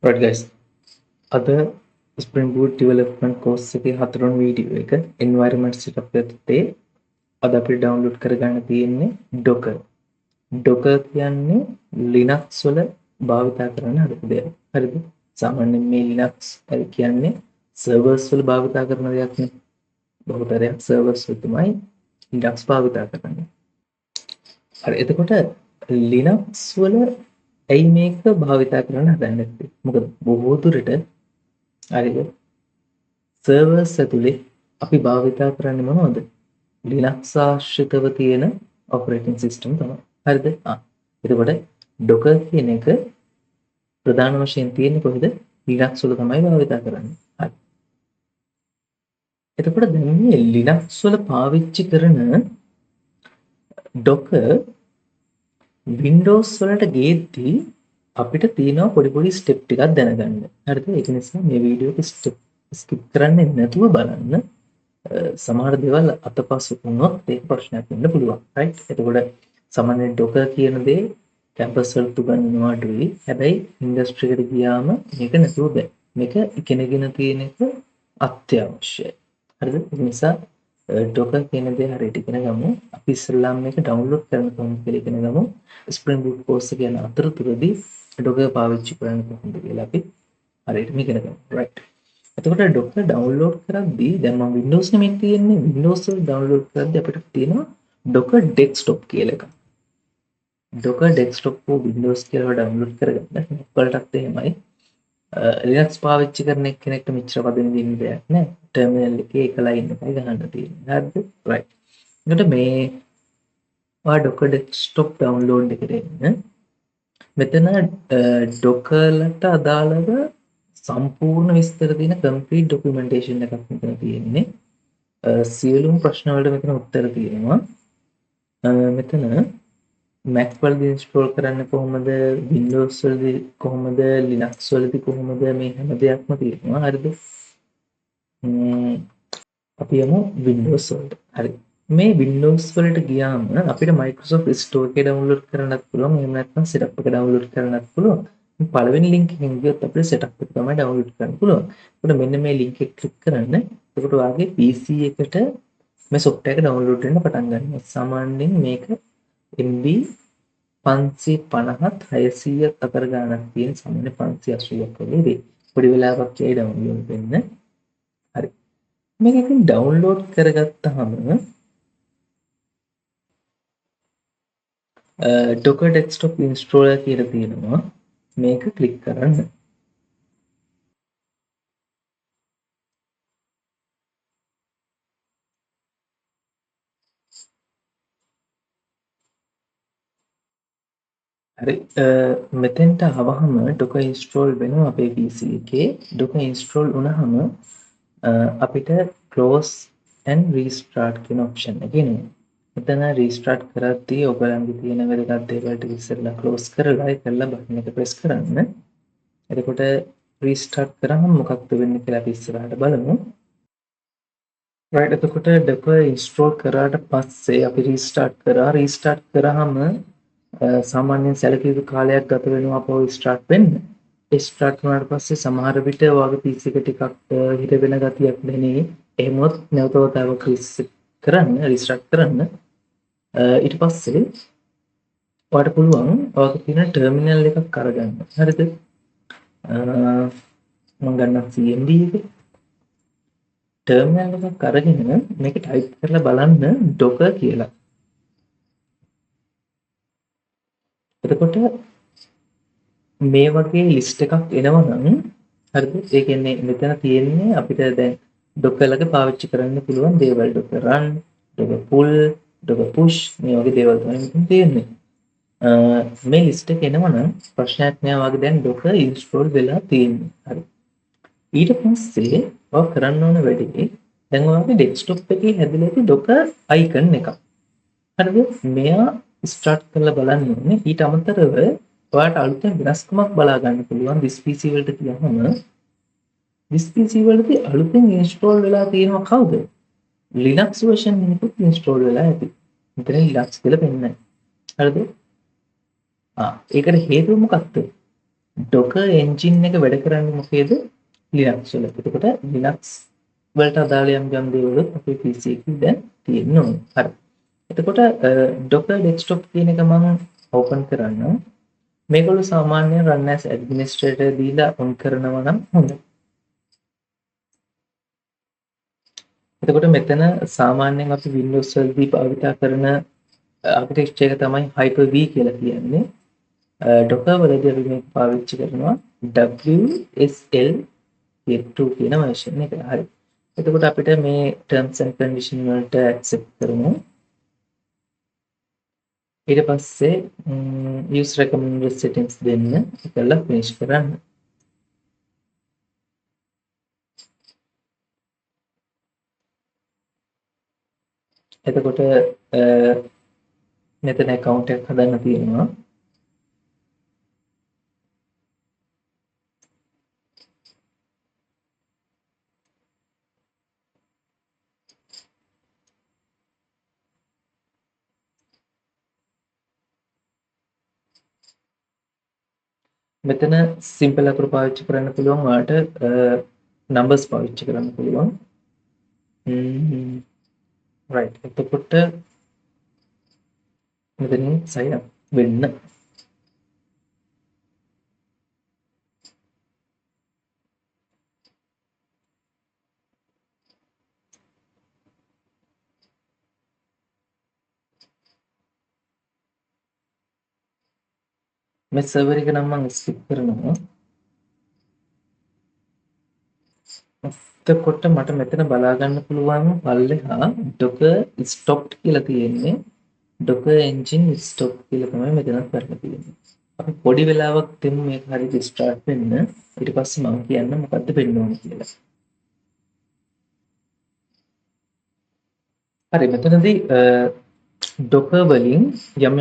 Right guys, අද Spring Boot Development course එකේ හතරවෙනි වීඩියෝ එක environment setup යටතේ අද අපිට download කරගන්න තියෙන්නේ Docker. Docker කියන්නේ Linux වල භාවිතා කරන හදපු දෙයක්. හරිද? සාමාන්‍යයෙන් මේ Linux කියන්නේ servers වල භාවිතා කරන දෙයක් නේ. බහුතරයක් servers වල තමයි Linux භාවිතා කරන්නේ. හරි එතකොට Linux වල ඇයි මේක භාවිතා කරන්න හදන්නේ නැත්තේ? මොකද බොහෝ දුරට හරිද සර්වර්ස් ඇතුලේ අපි භාවිතා කරන්නේ මොනවද? Linux ආශ්‍රිතව තියෙන operating system තමයි. හරිද? එතකොට Docker කියන එක ප්‍රධාන වශයෙන් තියෙන්නේ කොහෙද? Linux වල තමයි භාවිතා කරන්නේ. හරි. එතකොට දැන් මේ Linux වල පාවිච්චි කරන Docker Windows වලට ගේද්දී අපිට තියෙනවා පොඩි ස්ටෙප් ටිකක් දැනගන්න. හරිද? ඒක නිසා මේ වීඩියෝ එක ස්කිප් කරන්නේ නැතුව බලන්න. සමහර දේවල් අතපසු වුණොත් ඒක ප්‍රශ්නයක් වෙන්න පුළුවන්. රයිට්? එතකොට සාමාන්‍යයෙන් Docker කියන දේ කැම්පස් වලට උගන්වනවා අඩුයි. හැබැයි ඉන්ඩස්ට්‍රි එකට ගියාම මේක නැතුව බෑ. මේක ඉගෙනගෙන තියෙන එක අත්‍යවශ්‍යයි. හරිද? ඒ නිසා Docker කියන දේ හරියට ඉගෙන ගමු. අපි ඉස්සෙල්ලාම මේක ඩවුන්ලෝඩ් කරන්න කොහොමද කියලා ඉගෙන ගමු. Spring Boot course එක යන අතරතුරදී Docker පාවිච්චි කරන්න කොහොමද කියලා අපි හරියටම ඉගෙන ගමු. right. එතකොට Docker ඩවුන්ලෝඩ් කරද්දී දැන් මම Windows නෙමෙයි තියෙන්නේ. Windows වල ඩවුන්ලෝඩ් කරද්දී අපිට තියෙනවා Docker desktop කියලා එකක්. Docker desktop for Windows කියලා ඩවුන්ලෝඩ් කරගන්න. Mac වලටත් එහෙමයි. Linux පාවිච්චි කරන එක්කෙනෙක්ට මෙච්චර වදින දෙන්න දෙයක් නෑ. ටර්මිනල් එකේ එක ලයින් එකයි ගහන්න තියෙන්නේ. හරිද? right. එතකොට මේ Docker desktop download එකට එන්න. මෙතන Docker ලට අදාළව සම්පූර්ණ විස්තර තියෙන complete documentation එකක් මෙතන තියෙන්නේ. සියලුම ප්‍රශ්න වලට මෙතන උත්තර තියෙනවා. මෙතන Mac වලදී install කරන්න කොහොමද, Windows වලදී කොහොමද, Linux වලදී කොහොමද මේ හැම දෙයක්ම තියෙනවා. හරිද? අපි යමු Windows වලට. හරි. මේ Windows වලට ගියාම අපිට Microsoft Store එක download කරන්නත් පුළුවන්. එහෙම නැත්නම් setup එක download කරන්නත් පුළුවන්. පළවෙනි link එකෙන් ගියොත් අපිට setup එක තමයි download කරන්න පුළුවන්. එතකොට මෙන්න මේ link එක click කරන්න. එතකොට ඔයාගේ PC එකට මේ software එක download වෙන්න පටන් ගන්නවා. සාමාන්‍යයෙන් මේක MB 550ත් 600ත් අතර ගානක් තියෙන සාමාන්‍ය 580ක් වගේ වේ. පොඩි වෙලාවක් යයි download වෙන්න. හරි. මේක ඉතින් download කරගත්තාම Docker desktop installer කියලා තියෙනවා. මේක ක්ලික් කරන්න. හරි මෙතෙන්ට ආවහම Docker install වෙනවා අපේ PC එකේ. Docker install වුණාම අපිට close and restart කියන option එක එනවා. මෙතන restart කරද්දී ඔයගලන්ගේ තියෙන වැදගත් දේවල් ටික ඉස්සෙල්ලා close කරලා ඒකලා button එක press කරන්න. එතකොට restart කරාම මොකක්ද වෙන්නේ කියලා අපි ඉස්සරහට බලමු. right එතකොට Docker install කරාට පස්සේ අපි restart කරාම සාමාන්‍යයෙන් සැලකිය යුතු කාලයක් ගත වෙනවා අපව ස්ටාර්ට් වෙන්න. ඒ ස්ටාර්ට් වුණාට පස්සේ සමහර විට ඔයාගේ PC එක ටිකක් හිර වෙන ගතියක් දැනේ. එහෙමොත් නැවත වතාවක් රීස්ටාර්ට් කරන්න. ඊට පස්සේ ඔයාලට පුළුවන් ඔයාගේ තියෙන ටර්මිනල් එකක් අරගන්න. හරිද? මම ගන්නවා CMD එක. ටර්මිනල් එකක් අරගෙන මේක ටයිප් කරලා බලන්න Docker කියලා. එතකොට මේ වගේ ලිස්ට් එකක් එනවනම් හරිද? ඒ කියන්නේ මෙතන තියෙන්නේ අපිට දැන් Docker එක පාවිච්චි කරන්න පුළුවන් දේවල් Docker run, Docker pull, Docker push මේ වගේ දේවල් තමයි මෙතන තියෙන්නේ. මේ ලිස්ට් එක එනවනම් ප්‍රශ්නයක් නෑ වගේ දැන් Docker install වෙලා තියෙන්නේ. හරි. ඊට පස්සේ ඔය කරන්න ඕන වැඩේ දැන් ඔයාගේ desktop එකේ හැදලා තියෙන Docker icon එක. හරිද? මෙයා ස්ටාර්ට් කරලා බලන්න ඕනේ. ඊට අමතරව ඔයාලට අලුතෙන් වෙනස්කමක් බලා ගන්න පුළුවන්. this PC වලට කියවම this PC වලදී අලුතෙන් ඉන්ස්ටෝල් වෙලා තියෙනවා කවුද? Linux version එකකුත් ඉන්ස්ටෝල් වෙලා ඇති. මෙතන Linux කියලා පෙන්නන්නේ. හරිද? ඒකට හේතුව මොකක්ද? Docker engine එක වැඩ කරන්නේ මොකේද? Linux වල. එතකොට Linux වලට අදාළ යම් දේවලුත් අපේ PC එකේ දැන් තියෙන්න ඕනේ. හරි. එතකොට Docker desktop කියන එක මම ඕපන් කරන්නම්. මේගොල්ලෝ සාමාන්‍යයෙන් run as administrator දීලා on කරනවා නම් හොඳයි. එතකොට මෙතන සාමාන්‍යයෙන් අපි Windows වලදී භාවිත කරන ආර්කිටෙක්චර් එක තමයි Hyper-V කියලා කියන්නේ. Docker වලදී අපි මේක පාවිච්චි කරනවා WSL2 කියන version එක. හරි. එතකොට අපිට මේ terms and condition වලට accept කරමු. ඊට පස්සේ use recommended settings දෙන්න. ඒකලා finish කරන්න. එතකොට මෙතන account එකක් හදන්න තියෙනවා. මෙතන simple අකුරු පාවිච්චි කරන්න පුළුවන් ඔයාලට numbers පාවිච්චි කරන්න පුළුවන්. right. එතකොට මෙතනින් sign up වෙන්න. මේ server එක නම් මම skip කරනවා. එතකොට මට මෙතන බලා ගන්න පුළුවන් පල්ලෙහා docker stopped කියලා තියෙන්නේ. docker engine stop කියලා තමයි මෙතනත් කරලා තියෙන්නේ. අපි පොඩි වෙලාවක් දෙමු මේක හරියට start වෙන්න. ඊට පස්සේ මම කියන්න මොකද්ද වෙන්න ඕනේ කියලා. හරි මෙතනදී docker වලින්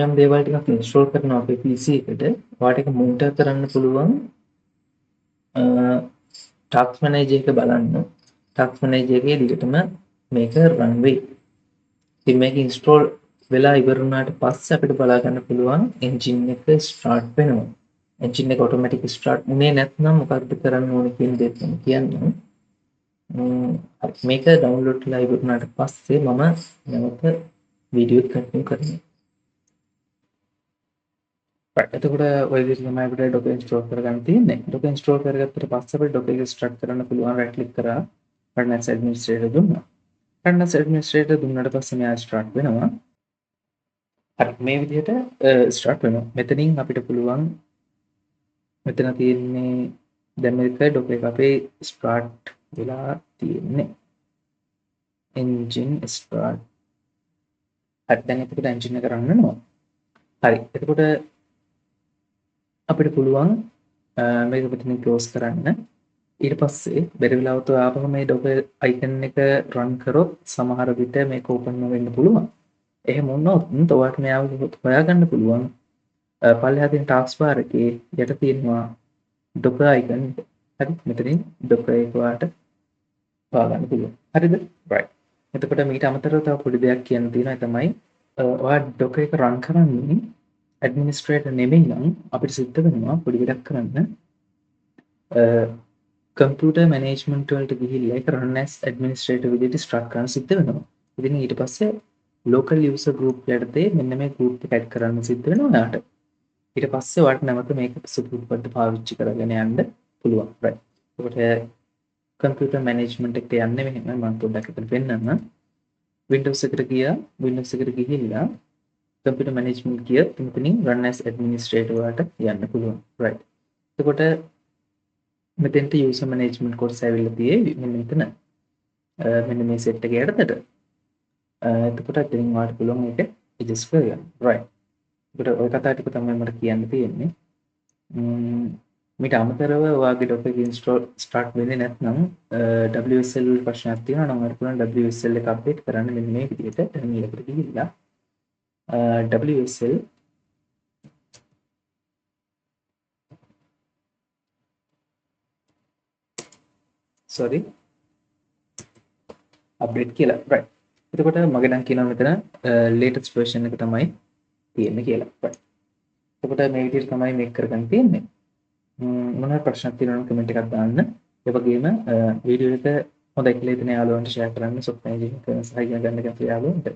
යම් දේවල් ටිකක් install කරනවා අපේ PC එකට. ඔයාලට ඒක monitor කරන්න පුළුවන් task manager එක බලන්න. task manager එකේ දිගටම මේක run වෙයි. ඉතින් මේක install වෙලා ඉවර වුණාට පස්සේ අපිට බලා ගන්න පුළුවන් engine එක start වෙනවා. engine එක automatic start වුණේ නැත්නම් මොකක්ද කරන්න ඕනේ කියන දේ මම කියන්නම්. මේක download කරලා ඉවර වුණාට පස්සේ මම නැවත වීඩියෝ එක continue කරනවා. එතකොට ඔය විදිහට තමයි අපිට docker install කරගන්න තියෙන්නේ. docker install කරගත්තට පස්සේ අපිට docker එක start කරන්න පුළුවන් right click කරා run as administrator දුන්නා. run as administrator දුන්නාට පස්සේ මෙයා start වෙනවා. හරි මේ විදිහට start වෙනවා. මෙතනින් අපිට පුළුවන් මෙතන තියෙන්නේ දැන් මේක docker එක අපේ start වෙලා තියෙන්නේ. engine start. හරි දැන් එතකොට engine එක run වෙනවා. හරි එතකොට අපිට පුළුවන් මේක මෙතනින් close කරන්න. ඊට පස්සේ බැරි වෙලාවට ආපහු මේ docker icon එක run කරොත් සමහර විට මේක open වෙන්න පුළුවන්. එහෙම වුණොත් ඔයාලට මෙයාව හොයාගන්න පුළුවන්. පල්ලෙහා තියෙන task bar එකේ යට තියෙනවා docker icon එක. හරි මෙතනින් docker එක ඔයාලට හොයාගන්න පුළුවන්. හරිද? right. එතකොට මීට අමතරව තව පොඩි දෙයක් කියන්න තියෙනවා. ඒ තමයි ඔයා docker එක run කරන්නේ administrator නෙමෙයි නම් අපිට සිද්ධ වෙනවා පොඩි වැඩක් කරන්න. computer management වලට ගිහිල්ලා ඒක run as administrator විදිහට start කරන්න සිද්ධ වෙනවා. ඉතින් ඊට පස්සේ local user group යටතේ මෙන්න මේ group එක add කරන්න සිද්ධ වෙනවා ඔයාලට. ඊට පස්සේ ඔයාලට නැවත මේක support වලට පාවිච්චි කරගෙන යන්න පුළුවන්. right. ඒකට computer management එකට යන්නේ මෙහෙම මම පොඩ්ඩක් හිතලා පෙන්නන්න. Windows එකට ගියා. Windows එකට ගිහිල්ලා computer management ගියත් මෙතනින් run as administrator වලට යන්න පුළුවන්. right. එතකොට මෙතෙන්ට user management කොටස ඇවිල්ලා තියෙන්නේ මෙන්න මෙතන. මෙන්න මේ set එක යටතට. එතකොට ඉතින් ඔයාලට පුළුවන් මේක adjust කරගන්න. right. ඒකට ඔය කතා ටික තමයි මට කියන්න තියෙන්නේ. මීට අමතරව ඔයාගේ docker එක install start වෙන්නේ නැත්නම් WSL වල ප්‍රශ්නයක් තියෙනවා නම් ඔයාලට පුළුවන් WSL එක update කරන්න මෙන්න මේ විදිහට terminal එකට ගිහිල්ලා WSL sorry update කියලා. right. එතකොට මගේ නම් කියනවා මෙතන latest version එක තමයි තියෙන්නේ කියලා. right. එතකොට මේ විදිහට තමයි මේක කරගන්න තියෙන්නේ. මොනවද ප්‍රශ්නක් තියෙනවා නම් කමෙන්ට් එකක් දාන්න. ඒ වගේම වීඩියෝ එක හොඳයි කියලා හිතන යාළුවන්ට ෂෙයා කරන්න සොෆ්ට්වෙයාර් ඉගෙන සහ ඉගෙන ගන්න කැමති යාළුවන්ට.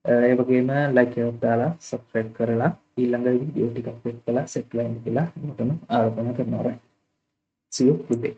ඒ වගේම ලයික් එකක් දාලා සබ්ස්ක්‍රයිබ් කරලා ඊළඟ වීඩියෝ ටිකක් එක්කලා සෙට් වෙන්න කියලා මටම ආරාධනා කරනවා. See you. Good day.